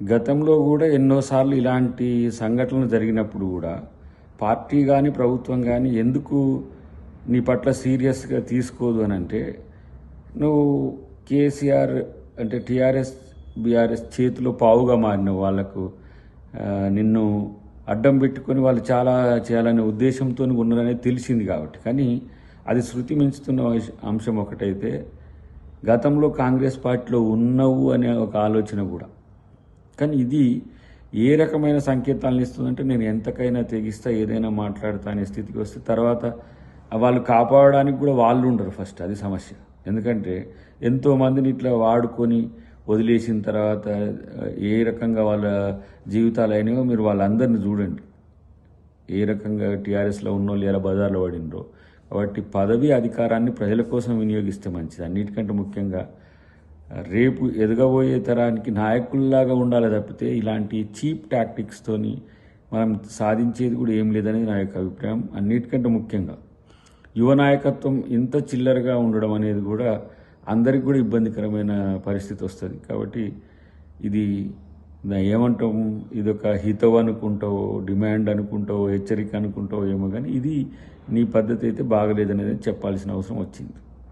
గతంలో కూడా ఎన్నోసార్లు ఇలాంటి సంఘటనలు జరిగినప్పుడు కూడా పార్టీ కానీ ప్రభుత్వం కానీ ఎందుకు నీ పట్ల సీరియస్గా తీసుకోదు అని అంటే, నువ్వు కేసీఆర్ అంటే టీఆర్ఎస్ బీఆర్ఎస్ చేతిలో పావుగా మారిన వాళ్ళకు నిన్ను అడ్డం పెట్టుకొని వాళ్ళు చాలా చేయాలనే ఉద్దేశంతో ఉన్నారనేది తెలిసింది కాబట్టి. కానీ అది శృతి మించుతున్న అంశం ఒకటైతే, గతంలో కాంగ్రెస్ పార్టీలో ఉన్నావు అనే ఒక ఆలోచన కూడా. కానీ ఇది ఏ రకమైన సంకేతాలను ఇస్తుందంటే, నేను ఎంతకైనా తెగిస్తా, ఏదైనా మాట్లాడతా అనే స్థితికి వస్తే తర్వాత వాళ్ళు కాపాడడానికి కూడా వాళ్ళు ఉండరు. ఫస్ట్ అది సమస్య. ఎందుకంటే ఎంతోమందిని ఇట్లా వాడుకొని వదిలేసిన తర్వాత ఏ రకంగా వాళ్ళ జీవితాలు అయినాయో మీరు వాళ్ళందరినీ చూడండి. ఏ రకంగా టీఆర్ఎస్లో ఉన్నోళ్ళు ఎలా బజార్లో పడినరో. కాబట్టి పదవి అధికారాన్ని ప్రజల కోసం వినియోగిస్తే మంచిది. అన్నిటికంటే ముఖ్యంగా రేపు ఎదగబోయే తరానికి నాయకుల్లాగా ఉండాలి తప్పితే ఇలాంటి చీప్ టాక్టిక్స్తోని మనం సాధించేది కూడా ఏం లేదనేది నా యొక్క అభిప్రాయం. అన్నిటికంటే ముఖ్యంగా యువ నాయకత్వం ఇంత చిల్లరగా ఉండడం అనేది కూడా అందరికి కూడా ఇబ్బందికరమైన పరిస్థితి వస్తుంది. కాబట్టి ఇది ఏమంటాం, ఇదొక హితవు అనుకుంటావో, డిమాండ్ అనుకుంటావో, హెచ్చరిక అనుకుంటావో ఏమో, కానీ ఇది నీ పద్ధతి అయితే బాగలేదనేది చెప్పాల్సిన అవసరం వచ్చింది.